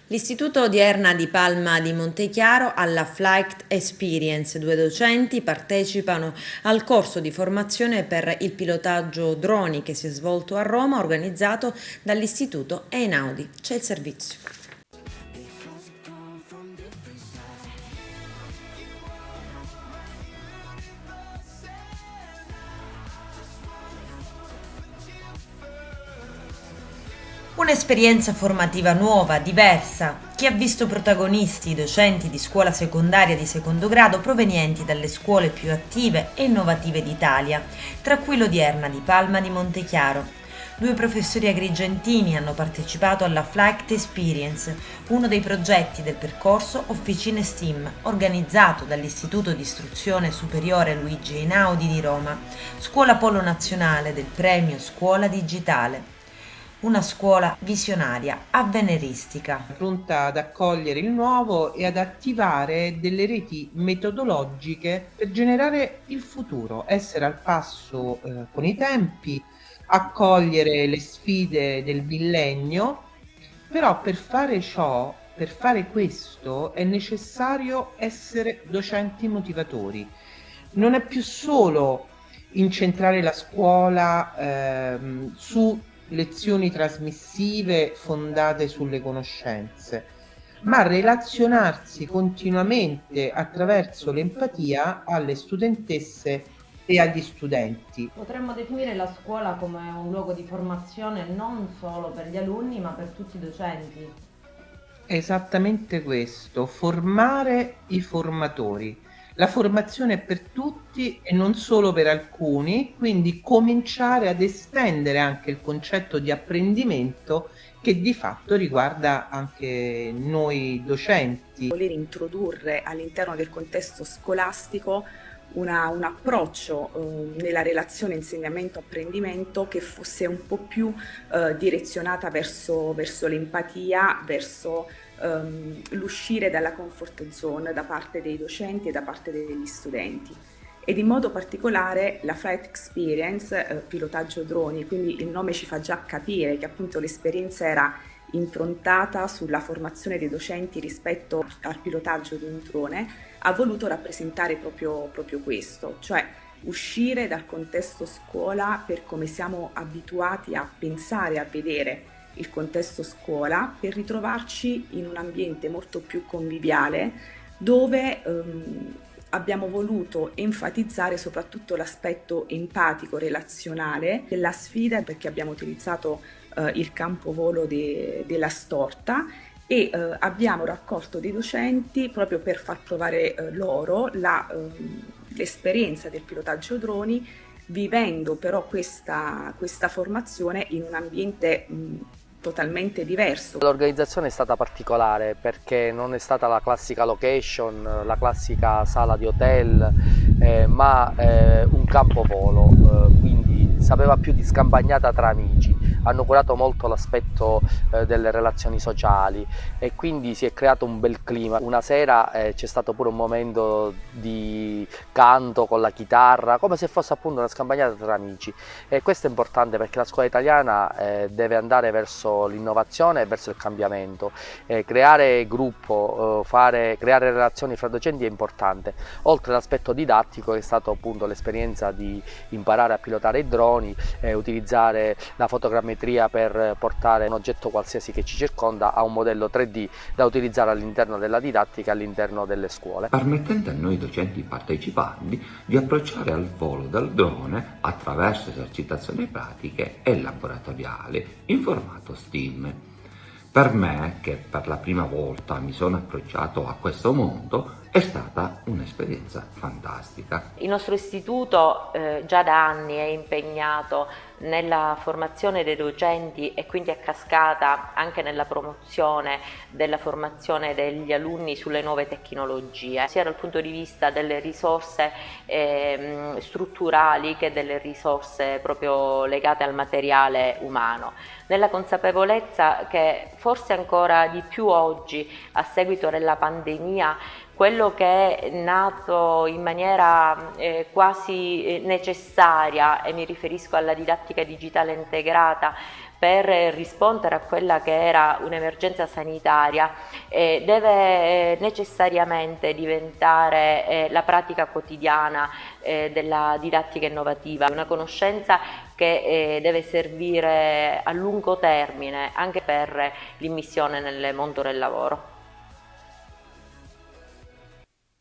L'Istituto Odierna di Palma di Montechiaro alla Flight Experience. 2 docenti partecipano al corso di formazione per il pilotaggio droni che si è svolto a Roma, organizzato dall'Istituto Einaudi. C'è il servizio. Un'esperienza formativa nuova, diversa, che ha visto protagonisti i docenti di scuola secondaria di secondo grado provenienti dalle scuole più attive e innovative d'Italia, tra cui l'Odierna di Palma di Montechiaro. 2 professori agrigentini hanno partecipato alla Flight Experience, uno dei progetti del percorso Officine STEAM, organizzato dall'Istituto di Istruzione Superiore Luigi Einaudi di Roma, scuola polo nazionale del premio Scuola Digitale. Una scuola visionaria, avveniristica. Pronta ad accogliere il nuovo e ad attivare delle reti metodologiche per generare il futuro, essere al passo con i tempi, accogliere le sfide del millennio, però per fare ciò, per fare questo, è necessario essere docenti motivatori. Non è più solo incentrare la scuola su lezioni trasmissive fondate sulle conoscenze, ma relazionarsi continuamente attraverso l'empatia alle studentesse e agli studenti. Potremmo definire la scuola come un luogo di formazione non solo per gli alunni, ma per tutti i docenti. Esattamente questo, formare i formatori. La formazione è per tutti e non solo per alcuni, quindi cominciare ad estendere anche il concetto di apprendimento che di fatto riguarda anche noi docenti. Voler introdurre all'interno del contesto scolastico un approccio nella relazione insegnamento-apprendimento che fosse un po' più direzionata verso l'empatia, verso l'uscire dalla comfort zone da parte dei docenti e da parte degli studenti. Ed in modo particolare la Flight Experience, pilotaggio droni, quindi il nome ci fa già capire che appunto l'esperienza era improntata sulla formazione dei docenti rispetto al pilotaggio di un drone, ha voluto rappresentare proprio questo, cioè uscire dal contesto scuola per come siamo abituati a pensare, a vedere il contesto scuola, per ritrovarci in un ambiente molto più conviviale dove abbiamo voluto enfatizzare soprattutto l'aspetto empatico, relazionale della sfida, perché abbiamo utilizzato il campo volo della storta e abbiamo raccolto dei docenti proprio per far provare loro l'esperienza del pilotaggio droni, vivendo però questa formazione in un ambiente totalmente diverso. L'organizzazione è stata particolare perché non è stata la classica location, la classica sala di hotel, ma un campo volo, quindi sapeva più di scampagnata tra amici. Hanno curato molto l'aspetto delle relazioni sociali e quindi si è creato un bel clima. Una sera c'è stato pure un momento di canto con la chitarra, come se fosse appunto una scampagnata tra amici, e questo è importante perché la scuola italiana deve andare verso l'innovazione e verso il cambiamento. Creare gruppo, creare relazioni fra docenti è importante, oltre all'aspetto didattico che è stato appunto l'esperienza di imparare a pilotare i droni, utilizzare la fotogrammetria per portare un oggetto qualsiasi che ci circonda a un modello 3D da utilizzare all'interno della didattica, all'interno delle scuole. Permettendo a noi docenti partecipanti di approcciare al volo del drone attraverso esercitazioni pratiche e laboratoriali in formato STEAM. Per me, che per la prima volta mi sono approcciato a questo mondo, è stata un'esperienza fantastica. Il nostro istituto già da anni è impegnato nella formazione dei docenti e quindi a cascata anche nella promozione della formazione degli alunni sulle nuove tecnologie, sia dal punto di vista delle risorse strutturali che delle risorse proprio legate al materiale umano, nella consapevolezza che forse ancora di più oggi, a seguito della pandemia, quello che è nato in maniera quasi necessaria, e mi riferisco alla didattica digitale integrata, per rispondere a quella che era un'emergenza sanitaria, deve necessariamente diventare la pratica quotidiana della didattica innovativa, una conoscenza che deve servire a lungo termine anche per l'immissione nel mondo del lavoro.